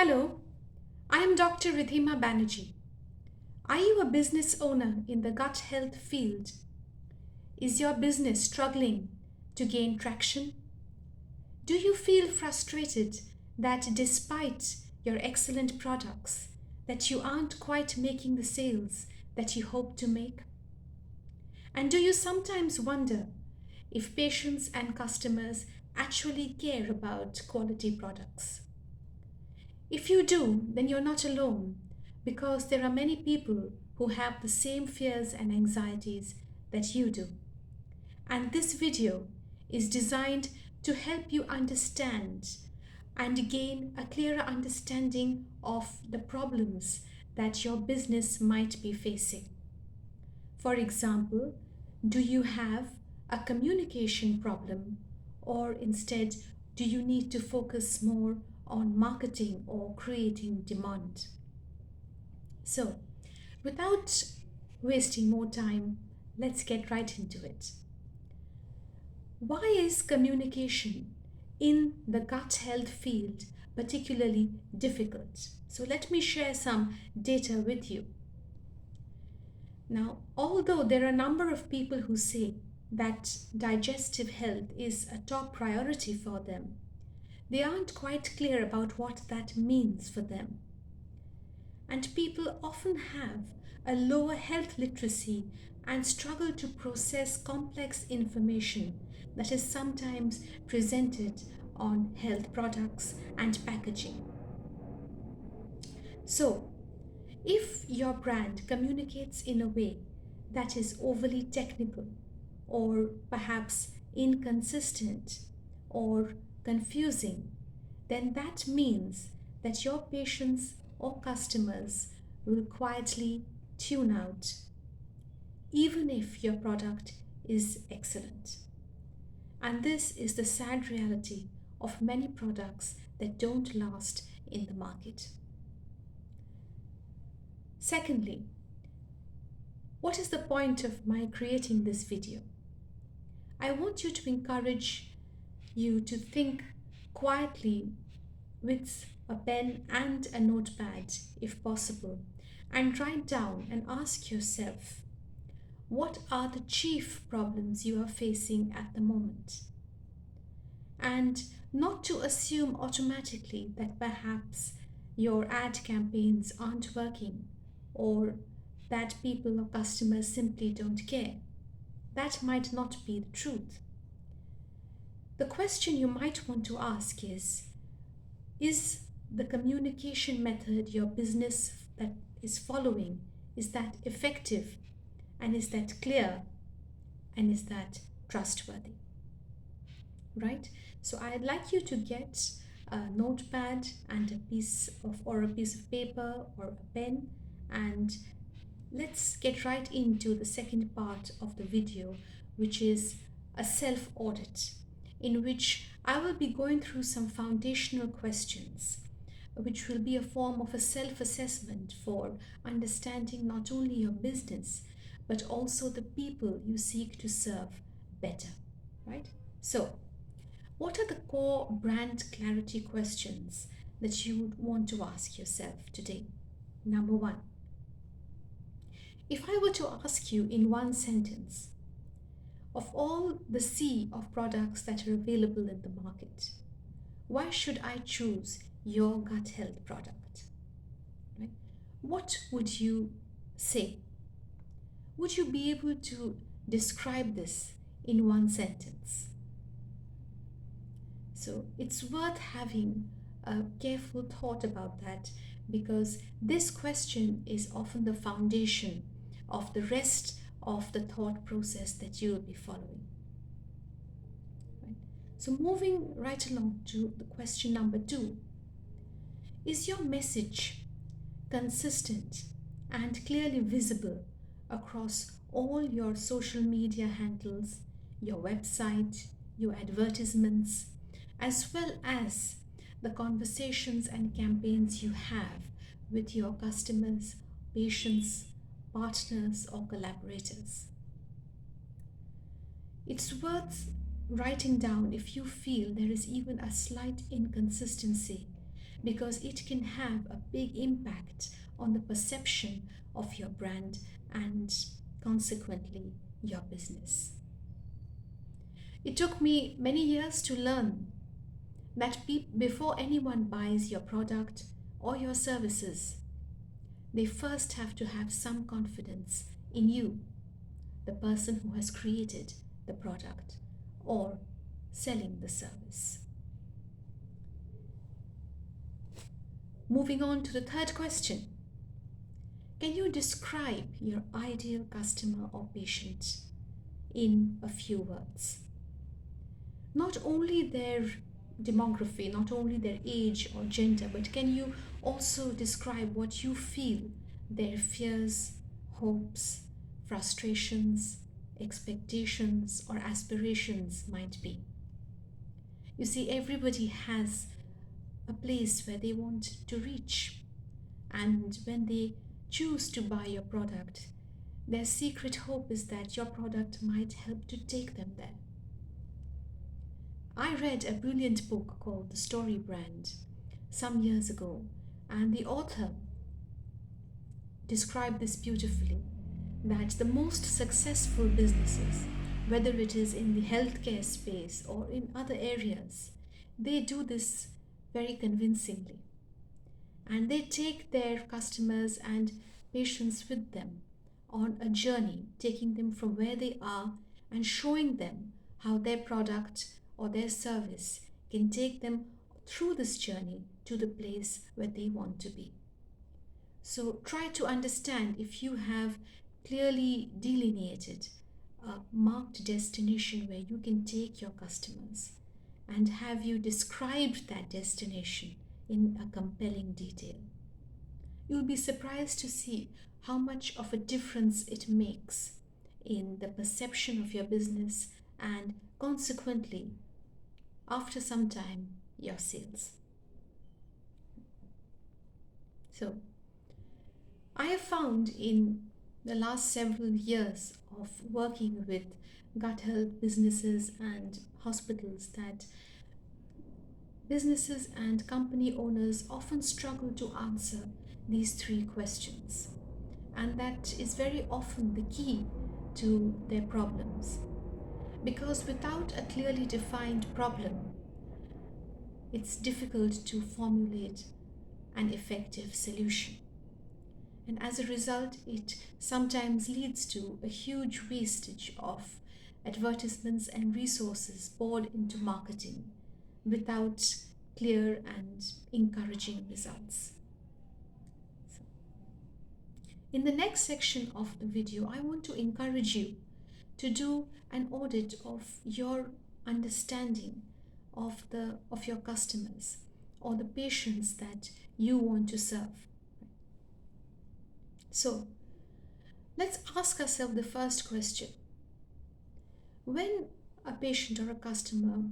Hello, I am Dr. Ridhima Banerjee. Are you a business owner in the gut health field? Is your business struggling to gain traction? Do you feel frustrated that despite your excellent products that you aren't quite making the sales that you hope to make? And do you sometimes wonder if patients and customers actually care about quality products? If you do, then you're not alone because there are many people who have the same fears and anxieties that you do. And this video is designed to help you understand and gain a clearer understanding of the problems that your business might be facing. For example, do you have a communication problem, or instead, do you need to focus more on marketing or creating demand? So, without wasting more time, let's get right into it. Why is communication in the gut health field particularly difficult? So, let me share some data with you. Now, although there are a number of people who say that digestive health is a top priority for them, they aren't quite clear about what that means for them. And people often have a lower health literacy and struggle to process complex information that is sometimes presented on health products and packaging. So, if your brand communicates in a way that is overly technical, or perhaps inconsistent, or confusing, then that means that your patients or customers will quietly tune out, even if your product is excellent. And this is the sad reality of many products that don't last in the market. Secondly, what is the point of my creating this video? I want you to encourage you to think quietly with a pen and a notepad, if possible, and write down and ask yourself, what are the chief problems you are facing at the moment? And not to assume automatically that perhaps your ad campaigns aren't working or that people or customers simply don't care. That might not be the truth. The question you might want to ask is the communication method your business that is following, is that effective, and is that clear, and is that trustworthy? Right? So I'd like you to get a notepad and a piece of paper or a pen, and let's get right into the second part of the video, which is a self audit, in which I will be going through some foundational questions, which will be a form of a self assessment for understanding not only your business, but also the people you seek to serve better. Right? So, what are the core brand clarity questions that you would want to ask yourself today? Number one, if I were to ask you in one sentence, of all the sea of products that are available in the market, why should I choose your gut health product? Right? What would you say? Would you be able to describe this in one sentence? So it's worth having a careful thought about that, because this question is often the foundation of the rest of the thought process that you will be following. Right? So moving right along to the question number two, is your message consistent and clearly visible across all your social media handles, your website, your advertisements, as well as the conversations and campaigns you have with your customers, patients, partners, or collaborators? It's worth writing down if you feel there is even a slight inconsistency, because it can have a big impact on the perception of your brand and consequently your business. It took me many years to learn that before anyone buys your product or your services, they first have to have some confidence in you, the person who has created the product or selling the service. Moving on to the third question. Can you describe your ideal customer or patient in a few words? Not only their demography, not only their age or gender, but can you also describe what you feel their fears, hopes, frustrations, expectations, or aspirations might be? You see, everybody has a place where they want to reach, and when they choose to buy your product, their secret hope is that your product might help to take them there. I read a brilliant book called The Story Brand some years ago, and the author described this beautifully, that the most successful businesses, whether it is in the healthcare space or in other areas, they do this very convincingly. And they take their customers and patients with them on a journey, taking them from where they are and showing them how their product or their service can take them through this journey to the place where they want to be. So try to understand if you have clearly delineated a marked destination where you can take your customers, and have you described that destination in a compelling detail. You'll be surprised to see how much of a difference it makes in the perception of your business and consequently, after some time, your sales. So, I have found in the last several years of working with gut health businesses and hospitals that businesses and company owners often struggle to answer these three questions. And that is very often the key to their problems. Because without a clearly defined problem, it's difficult to formulate an effective solution. And as a result, it sometimes leads to a huge wastage of advertisements and resources poured into marketing without clear and encouraging results. In the next section of the video, I want to encourage you to do an audit of your understanding of your customers or the patients that you want to serve. So, let's ask ourselves the first question. When a patient or a customer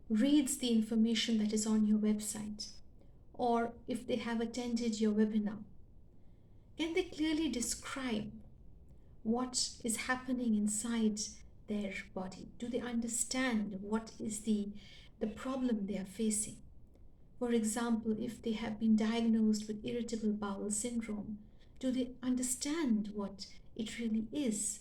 reads the information that is on your website, or if they have attended your webinar, can they clearly describe what is happening inside their body? Do they understand what is the problem they are facing? For example, if they have been diagnosed with irritable bowel syndrome, do they understand what it really is?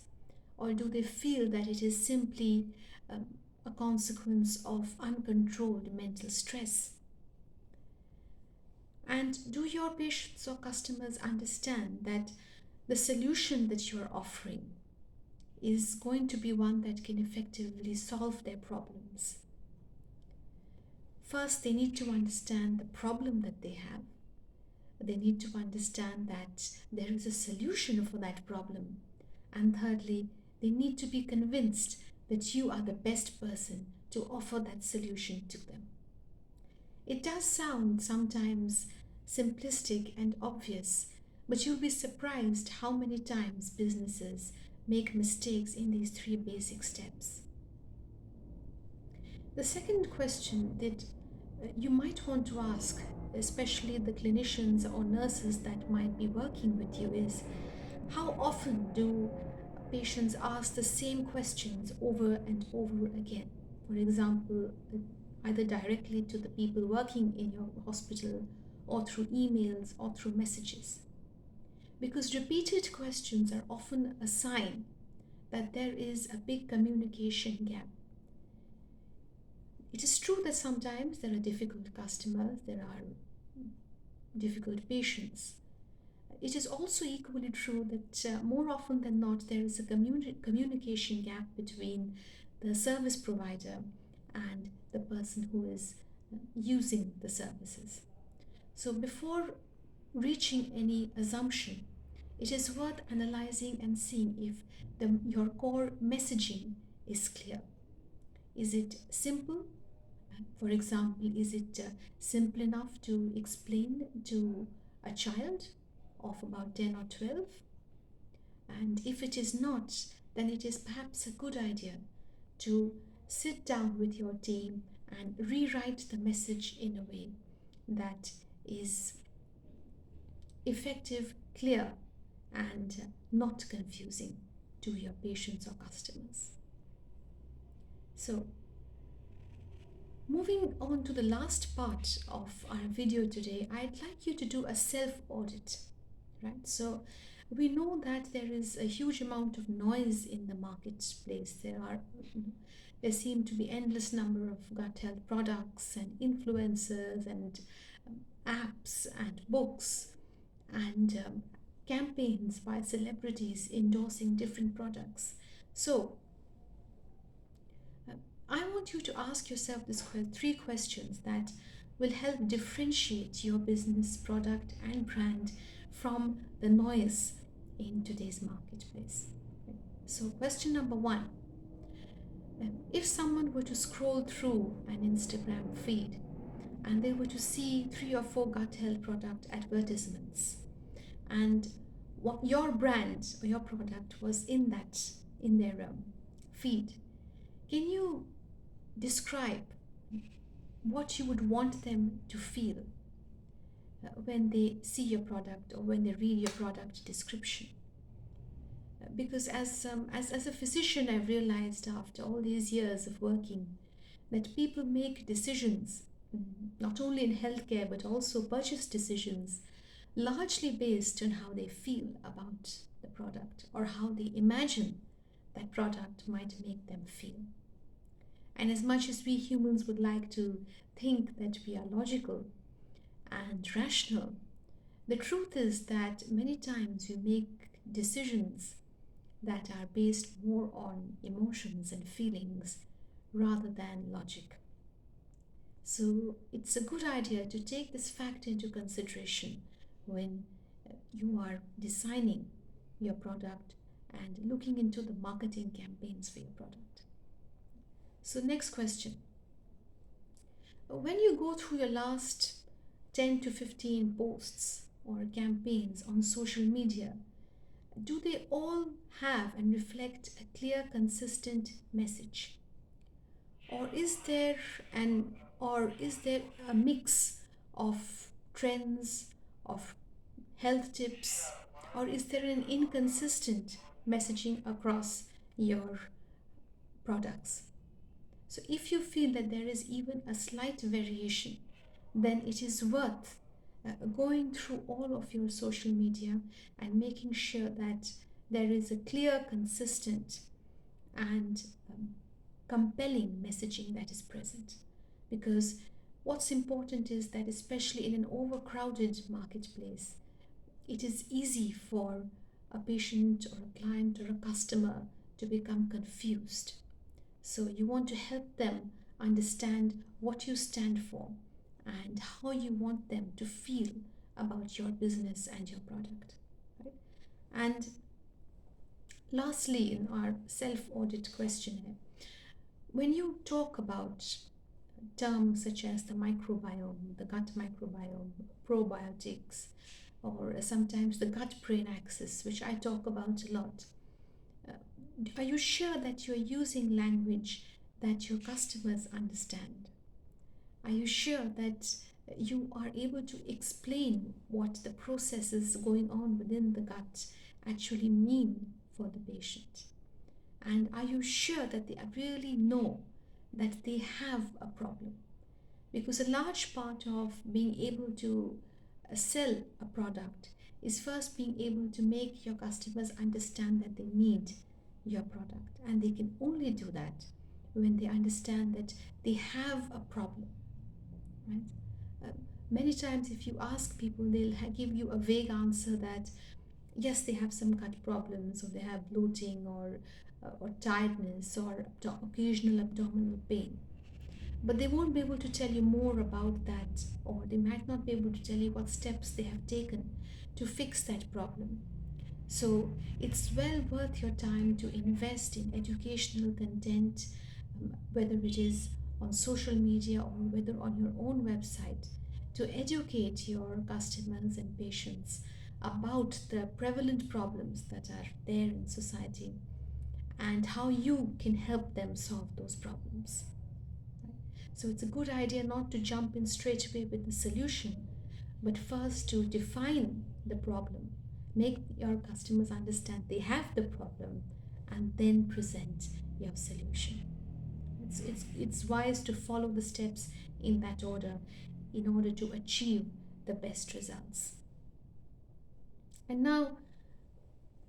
Or do they feel that it is simply a consequence of uncontrolled mental stress? And do your patients or customers understand that the solution that you are offering is going to be one that can effectively solve their problems? First, they need to understand the problem that they have. They need to understand that there is a solution for that problem. And thirdly, they need to be convinced that you are the best person to offer that solution to them. It does sound sometimes simplistic and obvious, but you'll be surprised how many times businesses make mistakes in these three basic steps. The second question that you might want to ask, especially the clinicians or nurses that might be working with you, is how often do patients ask the same questions over and over again? For example, either directly to the people working in your hospital or through emails or through messages. Because repeated questions are often a sign that there is a big communication gap. It is true that sometimes there are difficult customers, there are difficult patients. It is also equally true that more often than not, there is a communication gap between the service provider and the person who is using the services. So, before reaching any assumption, it is worth analyzing and seeing if your core messaging is clear. Is it simple? For example, is it simple enough to explain to a child of about 10 or 12? And if it is not, then it is perhaps a good idea to sit down with your team and rewrite the message in a way that is effective, clear, and not confusing to your patients or customers. So, moving on to the last part of our video today, I'd like you to do a self-audit, right? So we know that there is a huge amount of noise in the marketplace. There seem to be endless number of gut health products and influencers and apps and books and campaigns by celebrities endorsing different products. So I want you to ask yourself these three questions that will help differentiate your business, product, and brand from the noise in today's marketplace. So, question number one, if someone were to scroll through an Instagram feed and they were to see 3 or 4 gut health product advertisements, and what your brand or your product was in their feed, can you describe what you would want them to feel when they see your product or when they read your product description? Because as a physician, I've realized after all these years of working that people make decisions, not only in healthcare but also purchase decisions, largely based on how they feel about the product or how they imagine that product might make them feel. And as much as we humans would like to think that we are logical and rational, the truth is that many times we make decisions that are based more on emotions and feelings rather than logic. So it's a good idea to take this fact into consideration when you are designing your product and looking into the marketing campaigns for your product. So next question. When you go through your last 10 to 15 posts or campaigns on social media, do they all have and reflect a clear, consistent message? Or is there a mix of trends, of health tips, or is there an inconsistent messaging across your products? So if you feel that there is even a slight variation, then it is worth going through all of your social media and making sure that there is a clear, consistent, and compelling messaging that is present. Because what's important is that, especially in an overcrowded marketplace, it is easy for a patient or a client or a customer to become confused. So you want to help them understand what you stand for and how you want them to feel about your business and your product. Right? And lastly, in our self-audit questionnaire, when you talk about terms such as the microbiome, the gut microbiome, probiotics, or sometimes the gut-brain axis, which I talk about a lot, are you sure that you're using language that your customers understand? Are you sure that you are able to explain what the processes going on within the gut actually mean for the patient? And are you sure that they really know that they have a problem? Because a large part of being able to sell a product is first being able to make your customers understand that they need your product, and they can only do that when they understand that they have a problem, right? uh, Many times if you ask people, they'll give you a vague answer that yes, they have some gut problems, or they have bloating, or tiredness, or occasional abdominal pain, but they won't be able to tell you more about that, or they might not be able to tell you what steps they have taken to fix that problem. So it's well worth your time to invest in educational content, whether it is on social media or whether on your own website, to educate your customers and patients about the prevalent problems that are there in society and how you can help them solve those problems. So it's a good idea not to jump in straight away with the solution, but first to define the problem, make your customers understand they have the problem, and then present your solution. It's wise to follow the steps in that order in order to achieve the best results. And now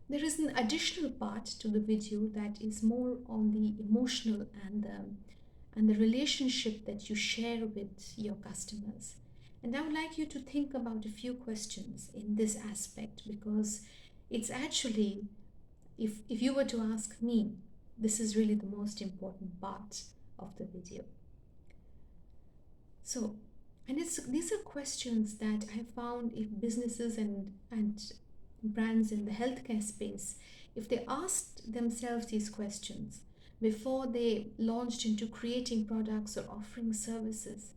there is an additional part to the video that is more on the emotional and the relationship that you share with your customers. And I would like you to think about a few questions in this aspect, because it's actually, if you were to ask me, this is really the most important part of the video. So, and these are questions that I found if businesses and brands in the healthcare space, if they asked themselves these questions before they launched into creating products or offering services,